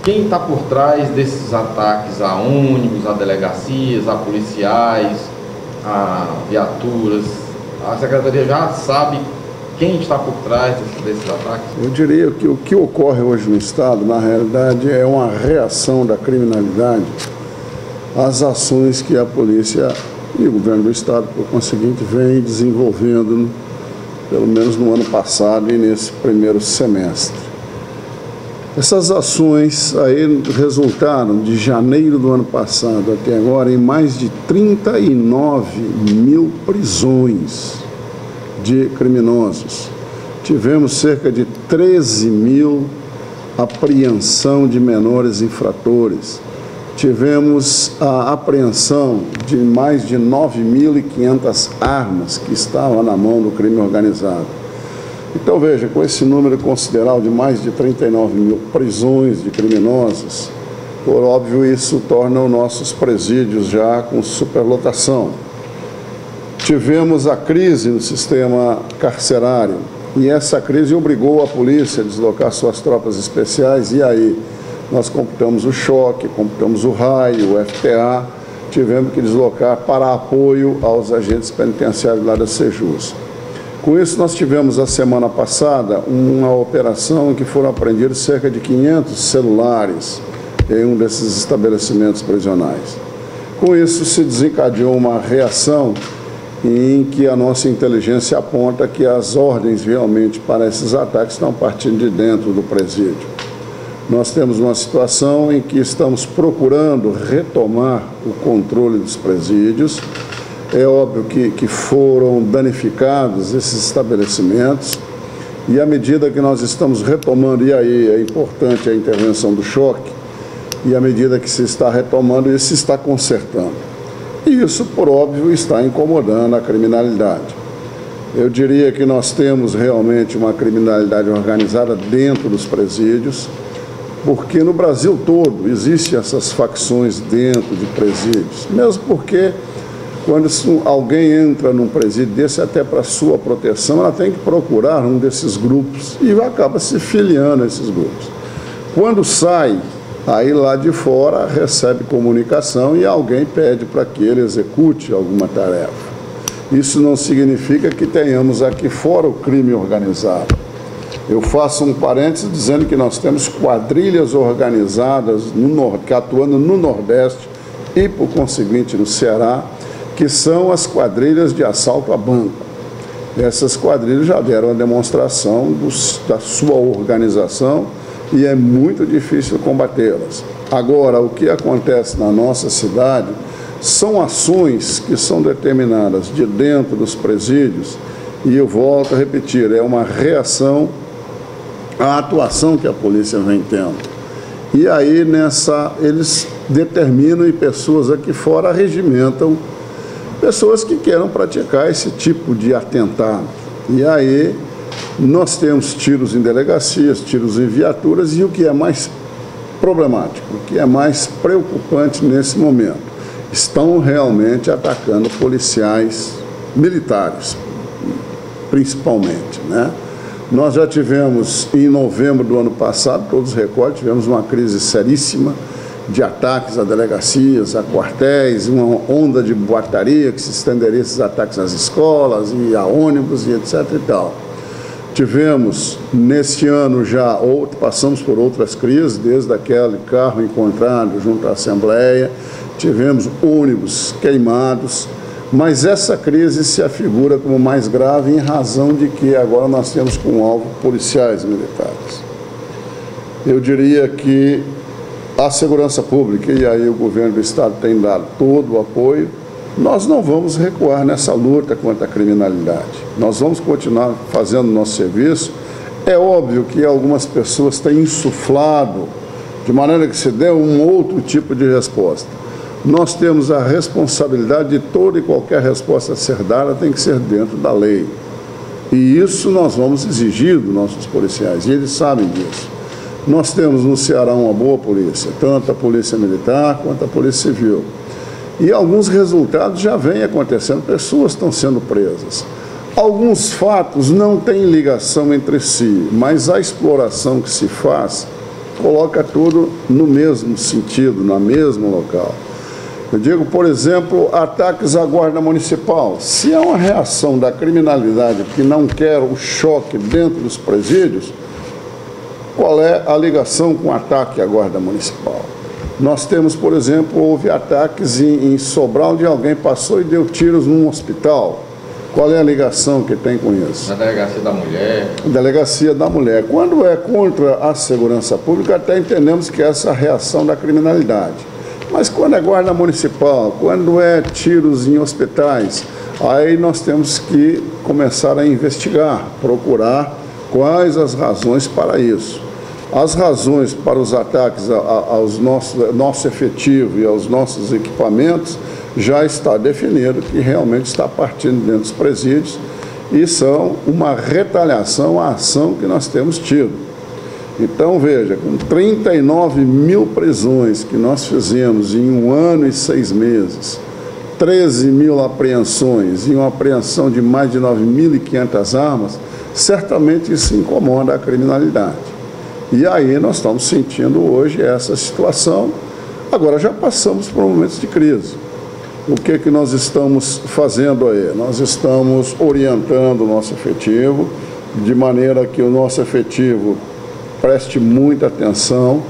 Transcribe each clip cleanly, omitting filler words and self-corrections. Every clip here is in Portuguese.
quem está por trás desses ataques a ônibus, a delegacias, a policiais, a viaturas? A Secretaria já sabe quem está por trás desses ataques? Eu diria que o que ocorre hoje no Estado, na realidade, é uma reação da criminalidade às ações que a polícia e o governo do Estado, por conseguinte, vem desenvolvendo, pelo menos no ano passado e nesse primeiro semestre. Essas ações aí resultaram, de janeiro do ano passado até agora, em mais de 39 mil prisões de criminosos. Tivemos cerca de 13 mil apreensão de menores infratores. Tivemos a apreensão de mais de 9.500 armas que estavam na mão do crime organizado. Então, veja, com esse número considerável de mais de 39 mil prisões de criminosos, por óbvio, isso torna os nossos presídios já com superlotação. Tivemos a crise no sistema carcerário, e essa crise obrigou a polícia a deslocar suas tropas especiais, e aí nós computamos o choque, computamos o raio, o FTA, tivemos que deslocar para apoio aos agentes penitenciários lá da Sejus. Com isso, nós tivemos a semana passada uma operação em que foram apreendidos cerca de 500 celulares em um desses estabelecimentos prisionais. Com isso, se desencadeou uma reação em que a nossa inteligência aponta que as ordens realmente para esses ataques estão partindo de dentro do presídio. Nós temos uma situação em que estamos procurando retomar o controle dos presídios. É óbvio que foram danificados esses estabelecimentos, e à medida que nós estamos retomando, e aí é importante a intervenção do choque, e à medida que se está retomando, isso se está consertando. E isso, por óbvio, está incomodando a criminalidade. Eu diria que nós temos realmente uma criminalidade organizada dentro dos presídios, porque no Brasil todo existem essas facções dentro de presídios, mesmo porque quando alguém entra num presídio desse, até para sua proteção, ela tem que procurar um desses grupos e acaba se filiando a esses grupos. Quando sai, aí lá de fora recebe comunicação e alguém pede para que ele execute alguma tarefa. Isso não significa que tenhamos aqui fora o crime organizado. Eu faço um parênteses dizendo que nós temos quadrilhas organizadas que atuando no Nordeste e, por conseguinte, no Ceará, que são as quadrilhas de assalto a banco. Essas quadrilhas já deram a demonstração da sua organização e é muito difícil combatê-las. Agora, o que acontece na nossa cidade são ações que são determinadas de dentro dos presídios, e eu volto a repetir, é uma reação à atuação que a polícia vem tendo. E aí, eles determinam, e pessoas aqui fora regimentam pessoas que queiram praticar esse tipo de atentado. E aí nós temos tiros em delegacias, tiros em viaturas, e o que é mais problemático, o que é mais preocupante nesse momento, estão realmente atacando policiais militares, principalmente, né? Nós já tivemos, em novembro do ano passado, todos recordam, tivemos uma crise seríssima de ataques a delegacias, a quartéis, uma onda de boataria que se estenderia esses ataques às escolas e a ônibus e etc. e tal. Tivemos, neste ano já, passamos por outras crises, desde aquele carro encontrado junto à Assembleia, tivemos ônibus queimados, mas essa crise se afigura como mais grave em razão de que agora nós temos como alvo policiais militares. Eu diria que a segurança pública, e aí o governo do Estado tem dado todo o apoio, nós não vamos recuar nessa luta contra a criminalidade. Nós vamos continuar fazendo nosso serviço. É óbvio que algumas pessoas têm insuflado, de maneira que se dê um outro tipo de resposta. Nós temos a responsabilidade de toda e qualquer resposta a ser dada tem que ser dentro da lei. E isso nós vamos exigir dos nossos policiais, e eles sabem disso. Nós temos no Ceará uma boa polícia, tanto a polícia militar quanto a polícia civil. E alguns resultados já vêm acontecendo, pessoas estão sendo presas. Alguns fatos não têm ligação entre si, mas a exploração que se faz coloca tudo no mesmo sentido, no mesmo local. Eu digo, por exemplo, ataques à guarda municipal. Se é uma reação da criminalidade que não quer o choque dentro dos presídios, qual é a ligação com o ataque à guarda municipal? Nós temos, por exemplo, houve ataques em Sobral, onde alguém passou e deu tiros num hospital. Qual é a ligação que tem com isso? Na Delegacia da Mulher. Delegacia da Mulher. Quando é contra a segurança pública, até entendemos que é essa reação da criminalidade. Mas quando é guarda municipal, quando é tiros em hospitais, aí nós temos que começar a investigar, procurar quais as razões para isso. As razões para os ataques aos nosso efetivo e aos nossos equipamentos já está definido que realmente está partindo dentro dos presídios e são uma retaliação à ação que nós temos tido. Então, veja, com 39 mil prisões que nós fizemos em 1 ano e 6 meses, 13 mil apreensões e uma apreensão de mais de 9.500 armas, certamente isso incomoda a criminalidade. E aí nós estamos sentindo hoje essa situação. Agora, já passamos por momentos de crise. O que nós estamos fazendo aí? Nós estamos orientando o nosso efetivo, de maneira que o nosso efetivo preste muita atenção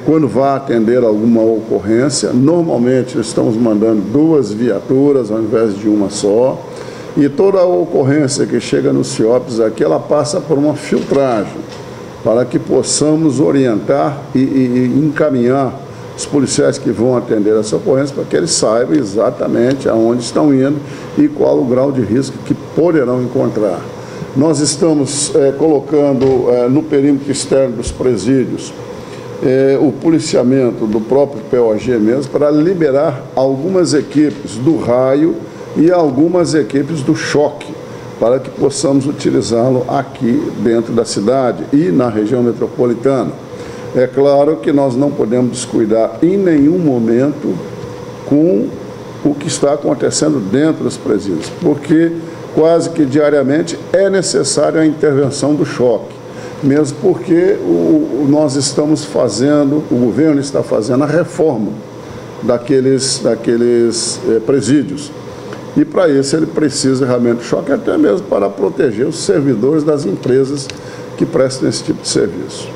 quando vai atender alguma ocorrência. Normalmente estamos mandando 2 viaturas ao invés de uma só, e toda a ocorrência que chega no CIOPS aqui, ela passa por uma filtragem, para que possamos orientar e encaminhar os policiais que vão atender essa ocorrência, para que eles saibam exatamente aonde estão indo e qual o grau de risco que poderão encontrar. Nós estamos colocando no perímetro externo dos presídios o policiamento do próprio POG mesmo, para liberar algumas equipes do raio e algumas equipes do choque, para que possamos utilizá-lo aqui dentro da cidade e na região metropolitana. É claro que nós não podemos descuidar em nenhum momento com o que está acontecendo dentro dos presídios, porque quase que diariamente é necessária a intervenção do choque, mesmo porque nós estamos fazendo, o governo está fazendo a reforma daqueles presídios. E para isso ele precisa realmente do choque, até mesmo para proteger os servidores das empresas que prestam esse tipo de serviço.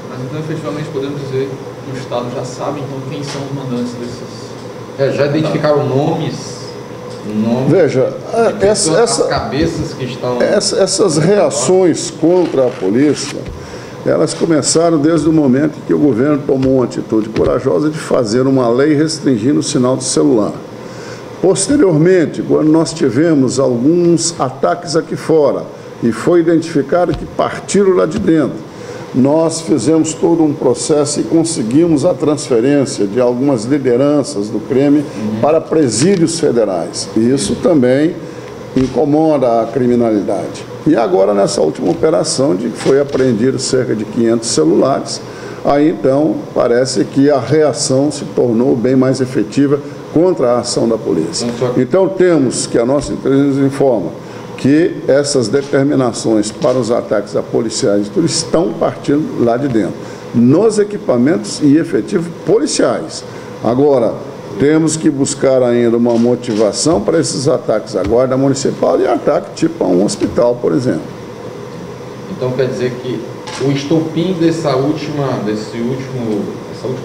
Mas então efetivamente podemos dizer que o Estado já sabe então quem são os mandantes desses... já identificaram nomes? Veja, as cabeças que estão... essas reações contra a polícia, elas começaram desde o momento em que o governo tomou uma atitude corajosa de fazer uma lei restringindo o sinal de celular. Posteriormente, quando nós tivemos alguns ataques aqui fora e foi identificado que partiram lá de dentro, nós fizemos todo um processo e conseguimos a transferência de algumas lideranças do crime para presídios federais. E isso também incomoda a criminalidade. E agora, nessa última operação, de que foi apreendido cerca de 500 celulares, aí então parece que a reação se tornou bem mais efetiva contra a ação da polícia. Então temos que a nossa inteligência informa que essas determinações para os ataques a policiais estão partindo lá de dentro, nos equipamentos e efetivos policiais. Agora, temos que buscar ainda uma motivação para esses ataques à guarda municipal e ataque tipo a um hospital, por exemplo. Então quer dizer que o estopim dessa última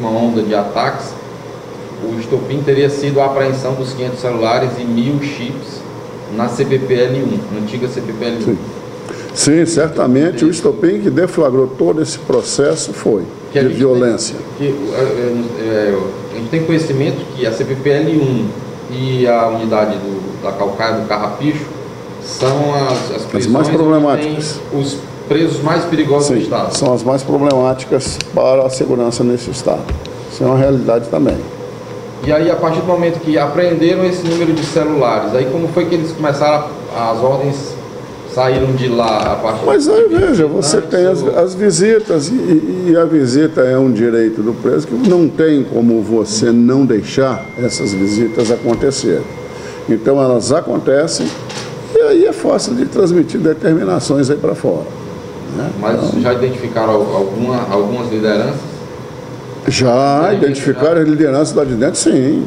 onda de ataques, o estopim teria sido a apreensão dos 500 celulares e 1.000 chips na CPPL-1, na antiga CPPL-1. Sim, certamente o estopim que deflagrou todo esse processo foi de violência. A gente tem conhecimento que a CPPL-1 e a unidade da Calcaia do Carrapicho são as prisões mais problemáticas. Os presos mais perigosos do Estado. São as mais problemáticas para a segurança nesse Estado. Isso é uma realidade também. E aí, a partir do momento que apreenderam esse número de celulares, aí como foi que eles começaram, as ordens saíram de lá? Mas aí, veja, você tem as visitas, e a visita é um direito do preso que não tem como você não deixar essas visitas acontecer. Então, elas acontecem, e aí é fácil de transmitir determinações aí para fora. né? Mas então, já identificaram algumas lideranças? Já identificaram as lideranças lá de dentro, sim.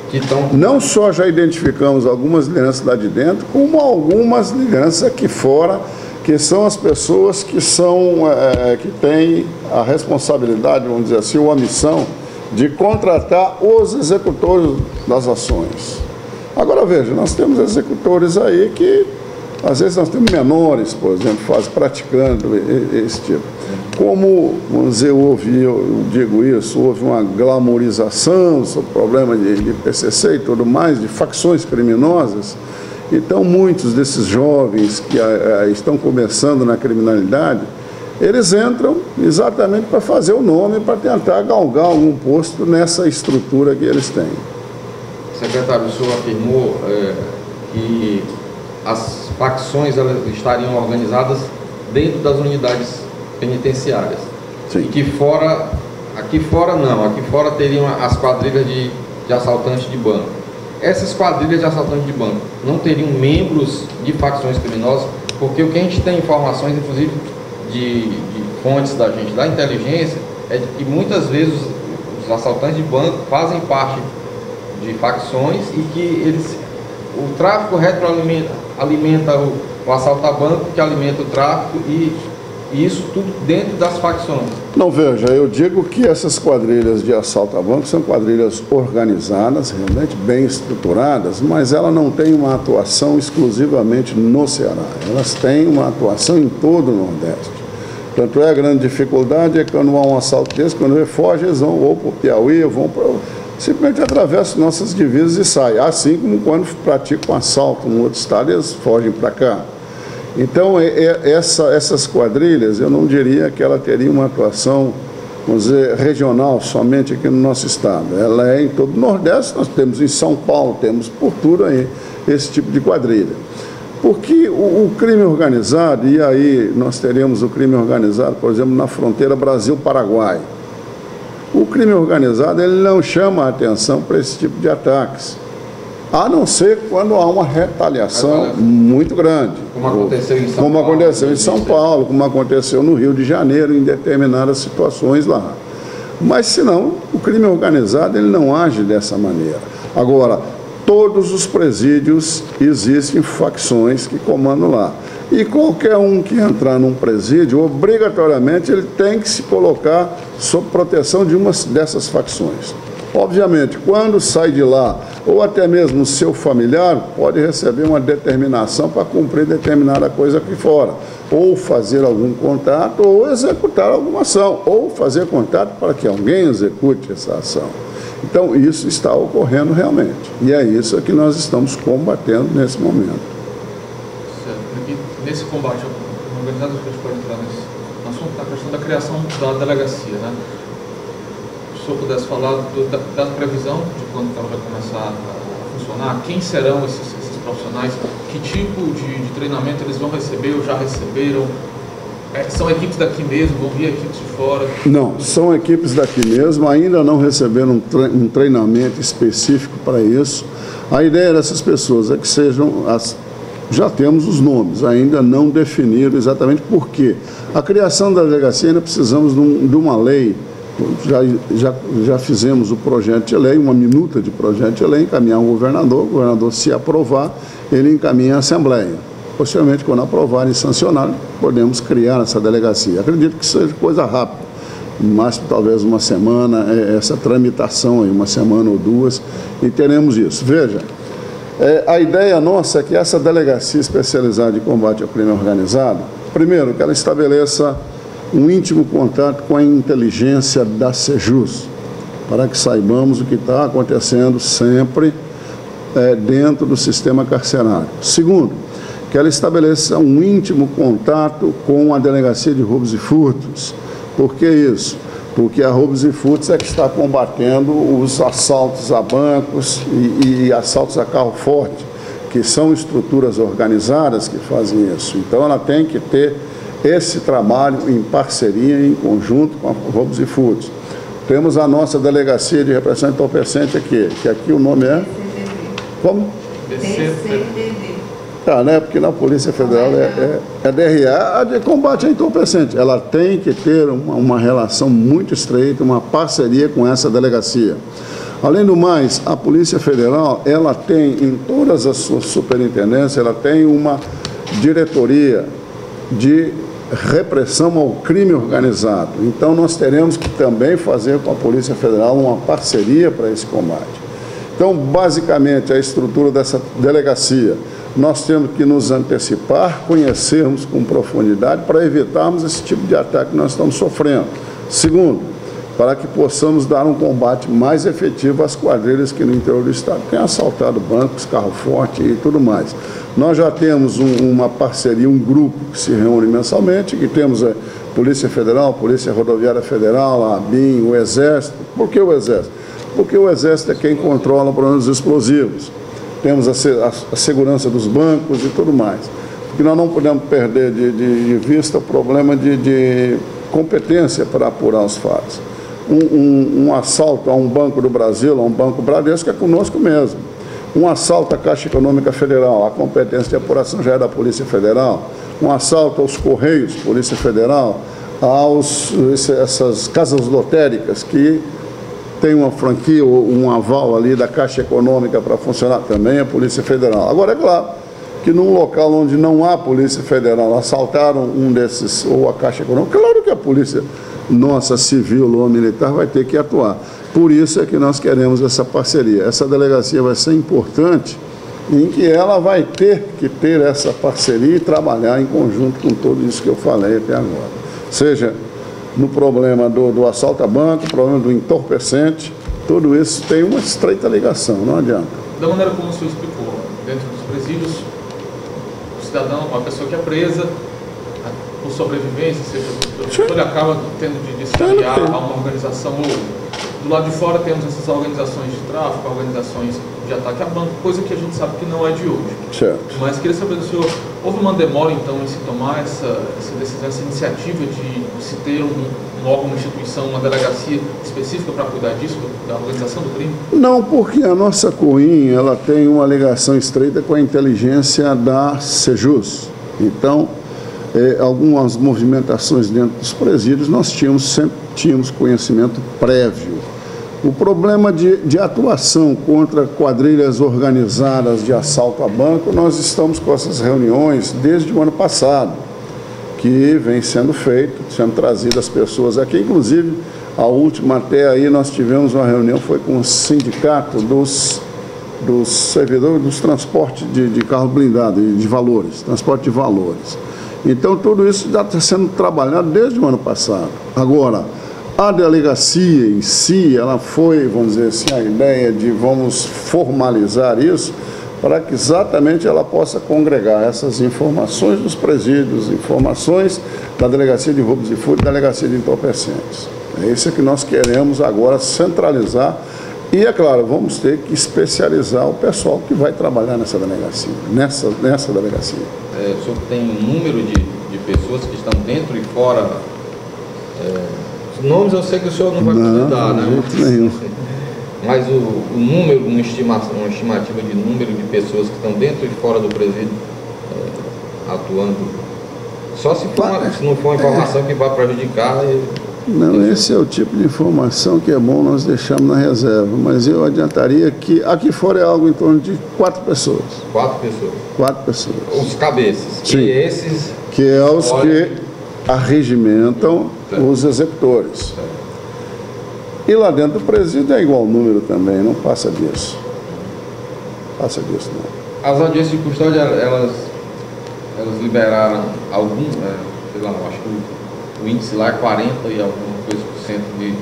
Que estão... Não só já identificamos algumas lideranças lá de dentro, como algumas lideranças aqui fora, que são as pessoas que que têm a responsabilidade, vamos dizer assim, ou a missão de contratar os executores das ações. Agora veja, nós temos executores aí que, às vezes nós temos menores, por exemplo, praticando esse tipo. Como, vamos dizer, eu digo isso, houve uma glamorização sobre o problema de PCC e tudo mais, de facções criminosas, então muitos desses jovens que estão começando na criminalidade, eles entram exatamente para fazer o nome, para tentar galgar algum posto nessa estrutura que eles têm. Secretário, o senhor afirmou que as facções elas estariam organizadas dentro das unidades penitenciárias. Sim. E que aqui fora teriam as quadrilhas de assaltantes de banco. Essas quadrilhas de assaltantes de banco não teriam membros de facções criminosas, porque o que a gente tem informações, inclusive de fontes da gente, da inteligência, é de que muitas vezes os assaltantes de banco fazem parte de facções e que o tráfico retroalimenta o assalto a banco, que alimenta o tráfico e isso tudo dentro das facções. Não, veja, eu digo que essas quadrilhas de assalto a banco são quadrilhas organizadas, realmente bem estruturadas, mas ela não tem uma atuação exclusivamente no Ceará. Elas têm uma atuação em todo o Nordeste. Tanto é a grande dificuldade é quando há um assalto desse, quando ele foge, eles vão ou para o Piauí, ou vão para... simplesmente atravessam nossas divisas e saem. Assim como quando praticam um assalto em outro estado, eles fogem para cá. Então, essas quadrilhas, eu não diria que ela teria uma atuação, vamos dizer, regional, somente aqui no nosso estado. Ela é em todo o Nordeste, nós temos em São Paulo, temos por tudo aí esse tipo de quadrilha. Porque o crime organizado, e aí nós teremos o crime organizado, por exemplo, na fronteira Brasil-Paraguai. O crime organizado, ele não chama a atenção para esse tipo de ataques. A não ser quando há uma retaliação muito grande. Como aconteceu em São Paulo. Como aconteceu em São Paulo, como aconteceu no Rio de Janeiro, em determinadas situações lá. Mas, senão, o crime organizado ele não age dessa maneira. Agora, todos os presídios existem facções que comandam lá. E qualquer um que entrar num presídio, obrigatoriamente, ele tem que se colocar sob proteção de uma dessas facções. Obviamente, quando sai de lá, ou até mesmo o seu familiar, pode receber uma determinação para cumprir determinada coisa aqui fora, ou fazer algum contato, ou executar alguma ação, ou fazer contato para que alguém execute essa ação. Então, isso está ocorrendo realmente, e é isso que nós estamos combatendo nesse momento. Certo. E nesse combate organizado, acho que a gente pode entrar nesse assunto, na questão da criação da delegacia, né? Se o senhor pudesse falar da previsão de quando ela vai começar a funcionar, quem serão esses profissionais, que tipo de treinamento eles vão receber ou já receberam, são equipes daqui mesmo, vão vir equipes de fora? Não, são equipes daqui mesmo, ainda não receberam um treinamento específico para isso. A ideia dessas pessoas é que sejam, já temos os nomes, ainda não definiram exatamente por quê. A criação da delegacia ainda precisamos de uma lei. Já fizemos o projeto de lei, uma minuta de projeto de lei, encaminhar ao governador, o governador, se aprovar, ele encaminha à Assembleia. Posteriormente, quando aprovar e sancionar, podemos criar essa delegacia. Acredito que seja coisa rápida, no máximo talvez uma semana, essa tramitação aí, uma semana ou duas, e teremos isso. Veja, a ideia nossa é que essa delegacia especializada em combate ao crime organizado, primeiro, que ela estabeleça um íntimo contato com a inteligência da Sejus, para que saibamos o que está acontecendo sempre dentro do sistema carcerário. Segundo, que ela estabeleça um íntimo contato com a Delegacia de Roubos e Furtos. Por que isso? Porque a Roubos e Furtos é que está combatendo os assaltos a bancos e assaltos a carro forte, que são estruturas organizadas que fazem isso. Então ela tem que ter esse trabalho em parceria, em conjunto com a Roubos e Furtos. Temos a nossa Delegacia de Repressão Entorpecente aqui, que aqui o nome é... Como? DCPD. Né? Porque na Polícia Federal é DRA, a de combate a entorpecente. Ela tem que ter uma relação muito estreita, uma parceria com essa delegacia. Além do mais, a Polícia Federal, ela tem em todas as suas superintendências, ela tem uma diretoria de repressão ao crime organizado. Então, nós teremos que também fazer com a Polícia Federal uma parceria para esse combate. Então, basicamente, a estrutura dessa delegacia, nós temos que nos antecipar, conhecermos com profundidade para evitarmos esse tipo de ataque que nós estamos sofrendo. Segundo, para que possamos dar um combate mais efetivo às quadrilhas que no interior do estado têm assaltado bancos, carro forte e tudo mais. Nós já temos uma parceria, um grupo que se reúne mensalmente, que temos a Polícia Federal, Polícia Rodoviária Federal, a ABIN, o Exército. Por que o Exército? Porque o Exército é quem controla, por exemplo, os explosivos. Temos a segurança dos bancos e tudo mais. Porque nós não podemos perder de vista o problema de competência para apurar os fatos. Um assalto a um banco do Brasil, a um banco Bradesco, é conosco mesmo. Um assalto à Caixa Econômica Federal, a competência de apuração já é da Polícia Federal. Um assalto aos Correios, Polícia Federal, essas casas lotéricas que tem uma franquia ou um aval ali da Caixa Econômica para funcionar também, a Polícia Federal. Agora, é claro que num local onde não há Polícia Federal, assaltaram um desses, ou a Caixa Econômica, claro que a Polícia nossa civil ou militar vai ter que atuar. Por isso é que nós queremos essa parceria. Essa delegacia vai ser importante em que ela vai ter que ter essa parceria e trabalhar em conjunto com tudo isso que eu falei até agora. Seja no problema do assalto a banco, problema do entorpecente, tudo isso tem uma estreita ligação, não adianta. Da maneira como o senhor explicou, dentro dos presídios, o cidadão, uma pessoa que é presa, por sobrevivência, seja, ele acaba tendo de se aliar a uma organização, ou do lado de fora temos essas organizações de tráfico, organizações de ataque a banco, coisa que a gente sabe que não é de hoje. Certo. Mas queria saber do senhor, houve uma demora então em se tomar essa decisão, essa iniciativa de se ter um órgão, uma instituição, uma delegacia específica para cuidar disso, da organização do crime? Não, porque a nossa COIN, ela tem uma ligação estreita com a inteligência da Sejus. Então, algumas movimentações dentro dos presídios, nós sempre tínhamos conhecimento prévio. O problema de atuação contra quadrilhas organizadas de assalto a banco, nós estamos com essas reuniões desde o ano passado, que vem sendo feito, sendo trazidas pessoas aqui, inclusive a última até aí nós tivemos uma reunião, foi com o sindicato dos servidores dos transportes de carro blindado, de valores, transporte de valores. Então, tudo isso já está sendo trabalhado desde o ano passado. Agora, a delegacia em si, ela foi, vamos dizer assim, a ideia de vamos formalizar isso para que exatamente ela possa congregar essas informações dos presídios, informações da Delegacia de Roubos e Furtos, da Delegacia de Entorpecentes. É isso que nós queremos agora centralizar e, é claro, vamos ter que especializar o pessoal que vai trabalhar nessa delegacia, nessa delegacia. O senhor tem um número de pessoas que estão dentro e fora? Os nomes eu sei que o senhor não vai poder dar, né? De jeito nenhum. Mas o número, uma estimativa de número de pessoas que estão dentro e fora do presídio atuando, só se não for uma informação que vai prejudicar. Não, esse é o tipo de informação que é bom nós deixarmos na reserva, mas eu adiantaria que aqui fora é algo em torno de 4 pessoas. 4 pessoas? 4 pessoas. Os cabeças. Sim. E esses... Que é os que arregimentam os executores. E lá dentro do presídio é igual número também, não passa disso. Passa disso, não. As audiências de custódia, elas liberaram algum, sei lá, acho que o índice lá é 40 e alguma coisa por cento de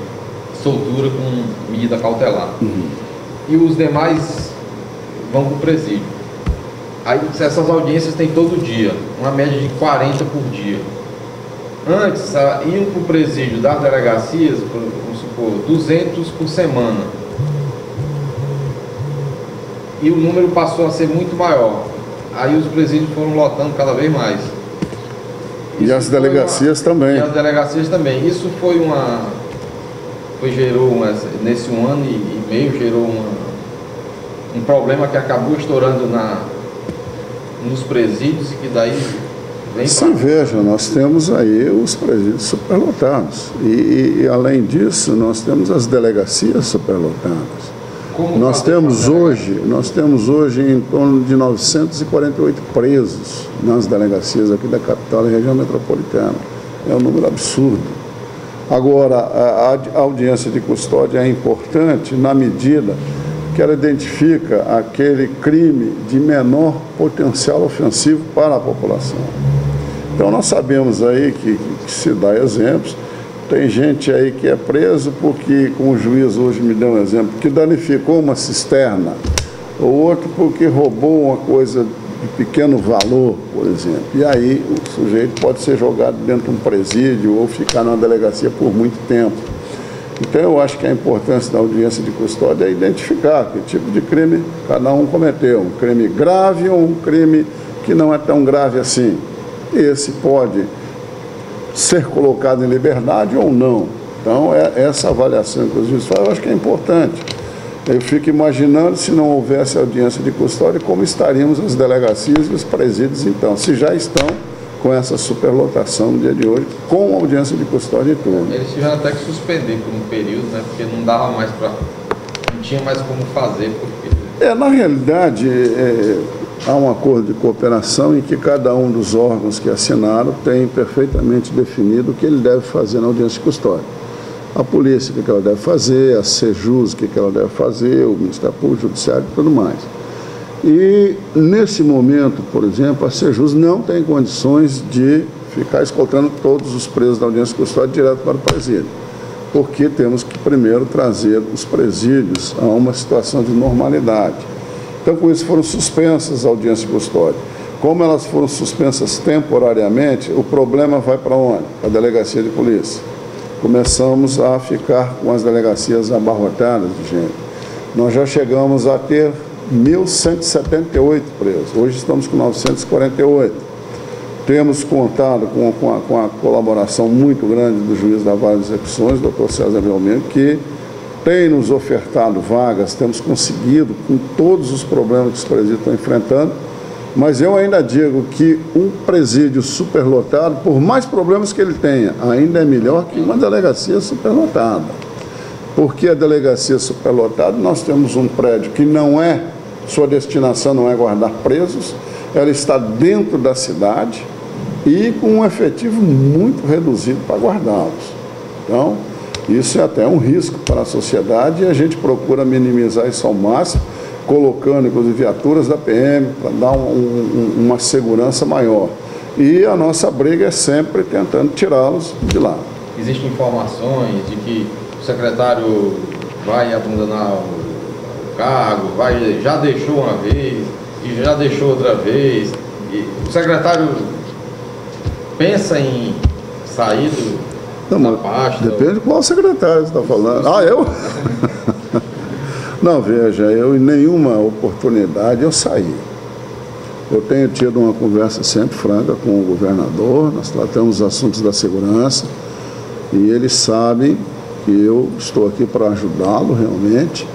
soltura com medida cautelar. Uhum. E os demais vão para o presídio. Aí essas audiências tem todo dia, uma média de 40 por dia. Antes, iam para o presídio das delegacias, vamos supor, 200 por semana. E o número passou a ser muito maior. Aí os presídios foram lotando cada vez mais. E as delegacias também. E as delegacias também. Isso nesse 1 ano e meio, gerou um problema que acabou estourando nos presídios e que daí vem Sim, veja, nós temos aí os presídios superlotados. E além disso, nós temos as delegacias superlotadas. Nós temos hoje em torno de 948 presos nas delegacias aqui da capital e região metropolitana. É um número absurdo. Agora, a audiência de custódia é importante na medida que ela identifica aquele crime de menor potencial ofensivo para a população. Então, nós sabemos aí que se dá exemplos. Tem gente aí que é preso porque, como o juiz hoje me deu um exemplo, que danificou uma cisterna, ou outro porque roubou uma coisa de pequeno valor, por exemplo. E aí o sujeito pode ser jogado dentro de um presídio ou ficar na delegacia por muito tempo. Então eu acho que a importância da audiência de custódia é identificar que tipo de crime cada um cometeu. Um crime grave ou um crime que não é tão grave assim. Esse pode ser colocado em liberdade ou não. Então, essa avaliação que os juízes fazem, eu acho que é importante. Eu fico imaginando, se não houvesse audiência de custódia, como estaríamos as delegacias e os presídios, então, se já estão com essa superlotação no dia de hoje, com audiência de custódia e tudo. Eles tiveram até que suspender por um período, né, porque não dava mais para... não tinha mais como fazer. Porque... Na realidade, há um acordo de cooperação em que cada um dos órgãos que assinaram tem perfeitamente definido o que ele deve fazer na audiência de custódia. A polícia, o que ela deve fazer, a Sejus, o que ela deve fazer, o Ministério Público, o Judiciário e tudo mais. E, nesse momento, por exemplo, a Sejus não tem condições de ficar escoltando todos os presos da audiência de custódia direto para o presídio, porque temos que primeiro trazer os presídios a uma situação de normalidade. Então, com isso, foram suspensas as audiências de custódia. Como elas foram suspensas temporariamente, o problema vai para onde? Para a delegacia de polícia. Começamos a ficar com as delegacias abarrotadas de gente. Nós já chegamos a ter 1.178 presos. Hoje estamos com 948. Temos contado com a colaboração muito grande do juiz da Vara de Execuções, doutor César Belmiro, que tem nos ofertado vagas, temos conseguido com todos os problemas que os presídios estão enfrentando, mas eu ainda digo que um presídio superlotado, por mais problemas que ele tenha, ainda é melhor que uma delegacia superlotada. Porque a delegacia superlotada, nós temos um prédio que não é, sua destinação não é guardar presos, ela está dentro da cidade e com um efetivo muito reduzido para guardá-los. Então, isso é até um risco para a sociedade e a gente procura minimizar isso ao máximo, colocando, inclusive, viaturas da PM para dar uma segurança maior. E a nossa briga é sempre tentando tirá-los de lá. Existem informações de que o secretário vai abandonar o cargo, já deixou uma vez e já deixou outra vez. E o secretário pensa em sair da pasta? Depende de qual secretário você está falando. Ah, eu? Não, veja, eu em nenhuma oportunidade eu saí. Eu tenho tido uma conversa sempre franca com o governador, nós tratamos os assuntos da segurança e eles sabem que eu estou aqui para ajudá-lo realmente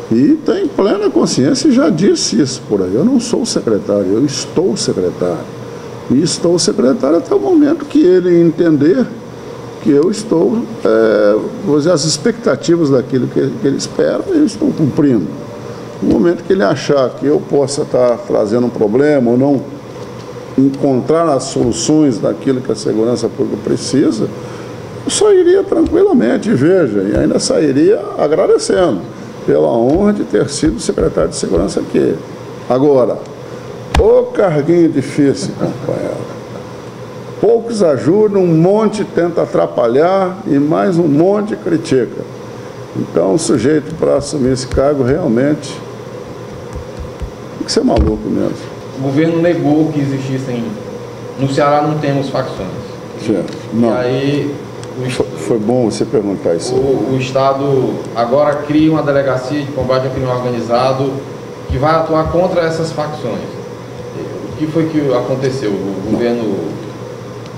e tem plena consciência e já disse isso por aí. Eu não sou secretário, eu estou secretário. E estou secretário até o momento que ele entender que eu estou, vou dizer, as expectativas daquilo que ele espera, eu estou cumprindo. No momento que ele achar que eu possa estar trazendo um problema ou não encontrar as soluções daquilo que a segurança pública precisa, eu sairia tranquilamente, veja, e ainda sairia agradecendo pela honra de ter sido secretário de segurança aqui. Agora, ô carguinho difícil, companheiro. Poucos ajudam, um monte tenta atrapalhar e mais um monte critica. Então, o sujeito para assumir esse cargo realmente tem que ser maluco mesmo. O governo negou que existissem... No Ceará não temos facções. Certo. Não. E aí... Foi bom você perguntar isso. O Estado agora cria uma delegacia de combate ao crime organizado que vai atuar contra essas facções. O que foi que aconteceu? O governo...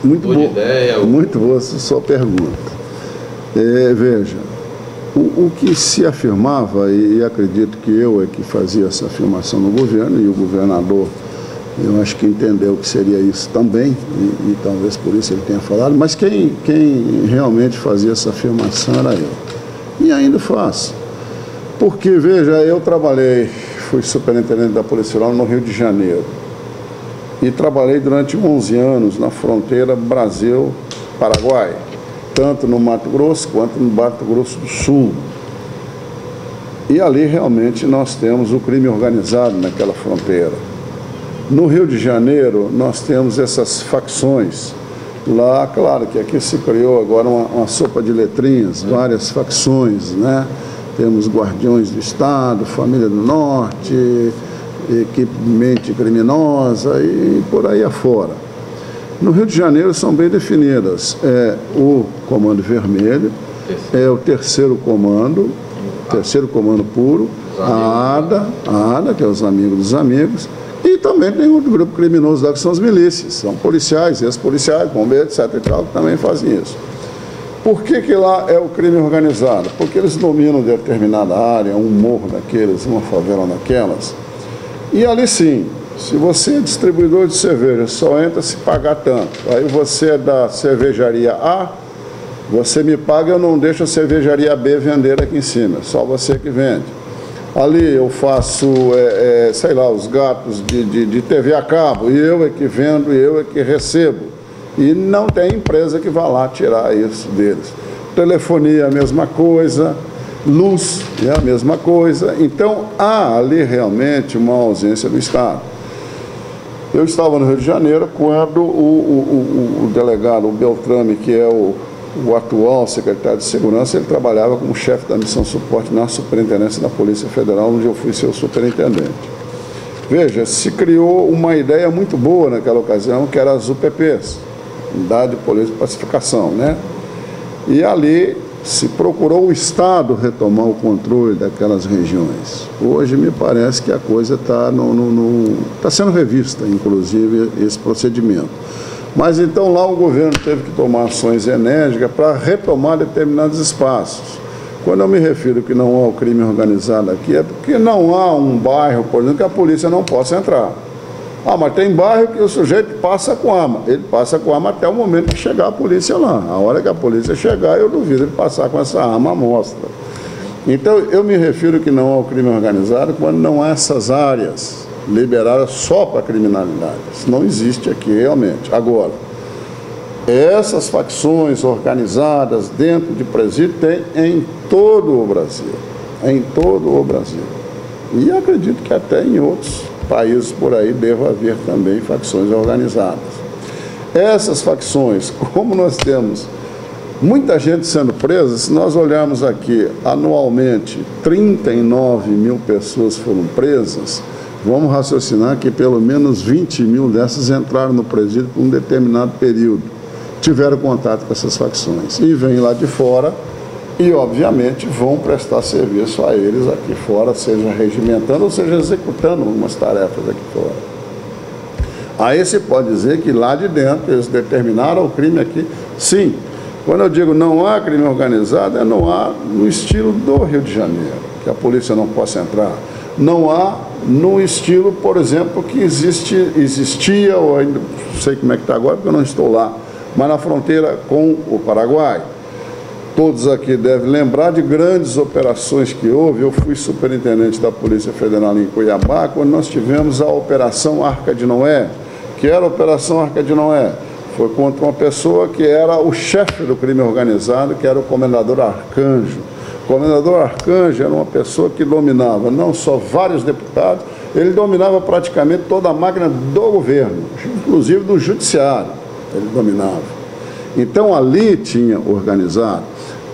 Muito boa essa sua pergunta. Veja, o que se afirmava, e acredito que eu é que fazia essa afirmação no governo, e o governador Eu acho que entendeu que seria isso também, e talvez por isso ele tenha falado, mas quem realmente fazia essa afirmação era eu. E ainda faço. Porque, veja, eu fui superintendente da Polícia Federal no Rio de Janeiro. E trabalhei durante 11 anos na fronteira Brasil-Paraguai, tanto no Mato Grosso quanto no Mato Grosso do Sul. E ali realmente nós temos o crime organizado naquela fronteira. No Rio de Janeiro, nós temos essas facções. Lá, claro que aqui se criou agora uma sopa de letrinhas, várias facções, né? Temos Guardiões do Estado, Família do Norte, Equipe Mente Criminosa e por aí afora. No Rio de Janeiro são bem definidas. É o Comando Vermelho, é o terceiro comando puro, a ADA, que é os amigos dos amigos, e também tem outro grupo criminoso lá, que são as milícias, são policiais, ex-policiais, bombeiros, etc. e tal, que também fazem isso. Por que lá é o crime organizado? Porque eles dominam determinada área, um morro daqueles, uma favela daquelas, e ali sim, se você é distribuidor de cerveja, só entra se pagar tanto. Aí você é da cervejaria A, você me paga, eu não deixo a cervejaria B vender aqui em cima, só você que vende. Ali eu faço, sei lá, os gatos de TV a cabo, e eu é que vendo, e eu é que recebo. E não tem empresa que vá lá tirar isso deles. Telefonia é a mesma coisa, luz é a mesma coisa. Então há ali realmente uma ausência do Estado. Eu estava no Rio de Janeiro quando o delegado, o Beltrame, que é o atual secretário de Segurança, ele trabalhava como chefe da missão suporte na Superintendência da Polícia Federal, onde eu fui seu superintendente. Veja, se criou uma ideia muito boa naquela ocasião, que era as UPPs, Unidade de Polícia e Pacificação, né? E ali se procurou o Estado retomar o controle daquelas regiões. Hoje me parece que a coisa está sendo revista, inclusive, esse procedimento. Mas então lá o governo teve que tomar ações enérgicas para retomar determinados espaços. Quando eu me refiro que não há o crime organizado aqui, é porque não há um bairro, por exemplo, que a polícia não possa entrar. Ah, mas tem bairro que o sujeito passa com arma. Ele passa com arma até o momento que chegar a polícia lá. A hora que a polícia chegar, eu duvido ele passar com essa arma à mostra. Então, eu me refiro que não há o crime organizado quando não há essas áreas liberadas só para a criminalidade. Isso não existe aqui realmente. Agora, essas facções organizadas dentro de presídio tem em todo o Brasil. Em todo o Brasil. E acredito que até em outros países por aí deva haver também facções organizadas. Essas facções, como nós temos muita gente sendo presa, se nós olharmos aqui anualmente 39 mil pessoas foram presas, vamos raciocinar que pelo menos 20 mil dessas entraram no presídio por um determinado período, tiveram contato com essas facções e vêm lá de fora e, obviamente, vão prestar serviço a eles aqui fora, seja regimentando ou seja executando algumas tarefas aqui fora. Aí se pode dizer que lá de dentro eles determinaram o crime aqui. Sim, quando eu digo não há crime organizado, não há no estilo do Rio de Janeiro, que a polícia não possa entrar. Não há no estilo, por exemplo, que existia, ou ainda não sei como é que está agora, porque eu não estou lá, mas na fronteira com o Paraguai. Todos aqui devem lembrar de grandes operações que houve. Eu fui superintendente da Polícia Federal em Cuiabá, quando nós tivemos a Operação Arca de Noé. Que era a Operação Arca de Noé? Foi contra uma pessoa que era o chefe do crime organizado, que era o comendador Arcanjo. O comendador Arcanjo era uma pessoa que dominava não só vários deputados, ele dominava praticamente toda a máquina do governo, inclusive do judiciário, ele dominava. Então ali tinha organizado.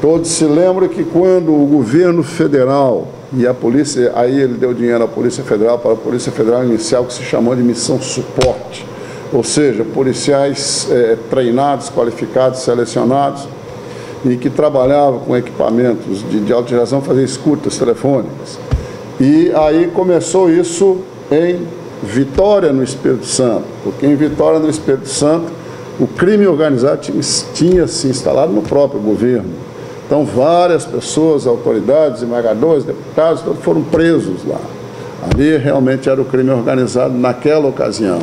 Todos se lembram que quando o governo federal e a polícia, aí ele deu dinheiro à Polícia Federal para a Polícia Federal inicial, que se chamou de missão suporte, ou seja, policiais treinados, qualificados, selecionados, e que trabalhavam com equipamentos de alta geração, faziam escutas telefônicas. E aí começou isso em Vitória, no Espírito Santo, porque em Vitória, no Espírito Santo, o crime organizado tinha se instalado no próprio governo. Então, várias pessoas, autoridades, embargadores, deputados, todos foram presos lá. Ali realmente era o crime organizado naquela ocasião.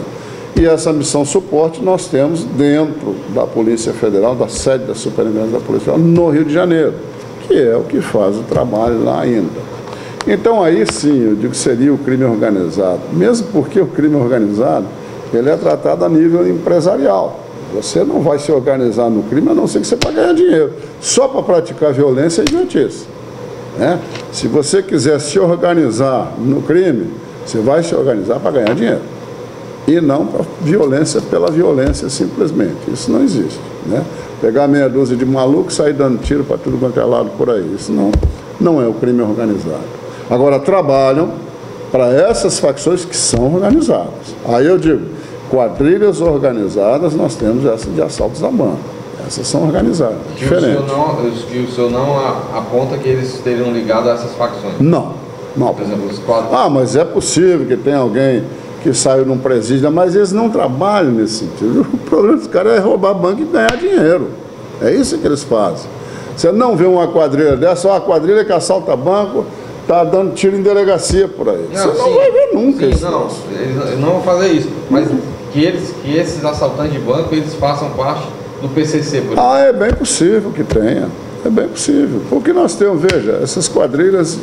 E essa missão suporte nós temos dentro da Polícia Federal, da sede da Superintendência da Polícia Federal, no Rio de Janeiro, que é o que faz o trabalho lá ainda. Então aí sim, eu digo que seria o crime organizado, mesmo porque o crime organizado, ele é tratado a nível empresarial. Você não vai se organizar no crime, a não ser que você para ganhar dinheiro. Só para praticar violência é idiotice, né? Se você quiser se organizar no crime, você vai se organizar para ganhar dinheiro. E não para violência pela violência simplesmente. Isso não existe, né? Pegar meia dúzia de malucos e sair dando tiro para tudo quanto é lado por aí. Isso não é o crime organizado. Agora, trabalham para essas facções que são organizadas. Aí eu digo, quadrilhas organizadas, nós temos essas de assaltos a banco. Essas são organizadas, diferentes. O senhor não aponta que eles estejam ligados a essas facções? Não. Por exemplo, os quadros... Mas é possível que tenha alguém que saiu num presídio, mas eles não trabalham nesse sentido. O problema dos caras é roubar banco e ganhar dinheiro. É isso que eles fazem. Você não vê uma quadrilha dessa, a quadrilha que assalta banco, está dando tiro em delegacia por aí. Você não vai ver nunca sim, isso. Não, eles não vão fazer isso. Mas que esses assaltantes de banco, eles façam parte do PCC, por exemplo. É bem possível que tenha. É bem possível. Porque nós temos, veja, essas quadrilhas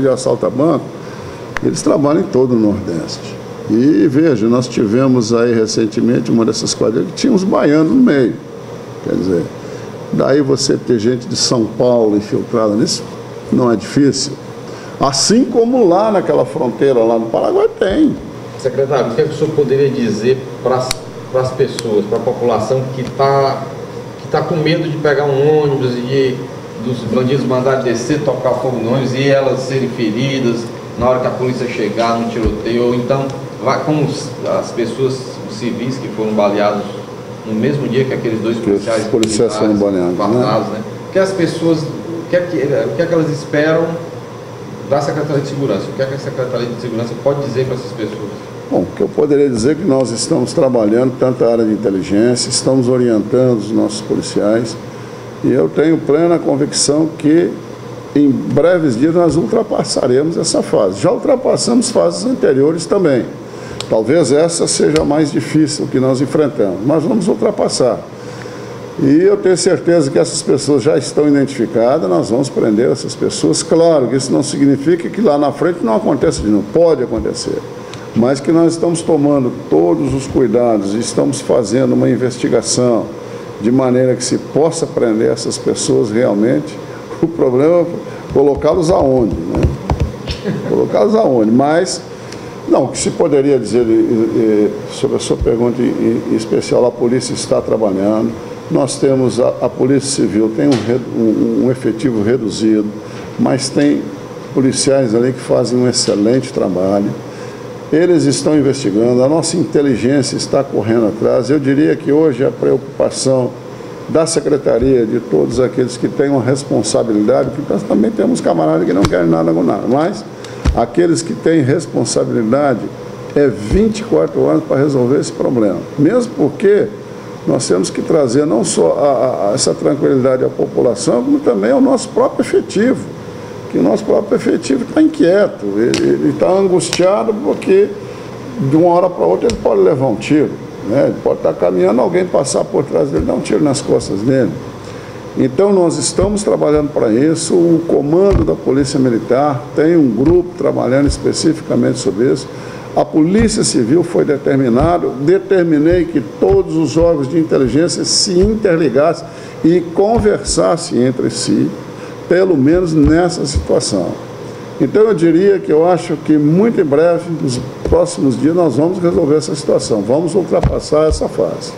de assalto a banco, eles trabalham em todo o Nordeste. E veja, nós tivemos aí recentemente uma dessas quadrilhas que tinha uns baianos no meio. Quer dizer, daí você ter gente de São Paulo infiltrada nisso, não é difícil. Assim como lá naquela fronteira lá no Paraguai tem. Secretário, o que o senhor poderia dizer para as pessoas, para a população que tá com medo de pegar um ônibus e dos bandidos mandarem descer, tocar fogo no ônibus e elas serem feridas na hora que a polícia chegar no tiroteio, ou então como as pessoas, os civis que foram baleados no mesmo dia que aqueles dois policiais foram baleados, né? Que as pessoas, o que é que elas esperam da Secretaria de Segurança? O que é que a Secretaria de Segurança pode dizer para essas pessoas? Bom, o que eu poderia dizer é que nós estamos trabalhando tanto a área de inteligência, estamos orientando os nossos policiais, e eu tenho plena convicção que em breves dias nós ultrapassaremos essa fase. Já ultrapassamos fases anteriores também. Talvez essa seja a mais difícil que nós enfrentamos, mas vamos ultrapassar. E eu tenho certeza que essas pessoas já estão identificadas, nós vamos prender essas pessoas. Claro que isso não significa que lá na frente não aconteça de novo, pode acontecer. Mas que nós estamos tomando todos os cuidados e estamos fazendo uma investigação de maneira que se possa prender essas pessoas realmente. O problema é colocá-los aonde, né? Colocá-los aonde, mas... Não, o que se poderia dizer sobre a sua pergunta em especial, a polícia está trabalhando, nós temos, a Polícia Civil tem um efetivo reduzido, mas tem policiais ali que fazem um excelente trabalho, eles estão investigando, a nossa inteligência está correndo atrás. Eu diria que hoje a preocupação da Secretaria, de todos aqueles que têm uma responsabilidade, porque nós também temos camaradas que não querem nada com nada, mas aqueles que têm responsabilidade é 24 horas para resolver esse problema. Mesmo porque nós temos que trazer não só essa tranquilidade à população, como também ao nosso próprio efetivo. Que o nosso próprio efetivo está inquieto, ele está angustiado porque de uma hora para outra ele pode levar um tiro, né? Ele pode estar caminhando, alguém passar por trás dele, dar um tiro nas costas dele. Então nós estamos trabalhando para isso, o comando da Polícia Militar tem um grupo trabalhando especificamente sobre isso, a Polícia Civil foi determinei que todos os órgãos de inteligência se interligassem e conversassem entre si, pelo menos nessa situação. Então eu diria que eu acho que muito em breve, nos próximos dias, nós vamos resolver essa situação, vamos ultrapassar essa fase.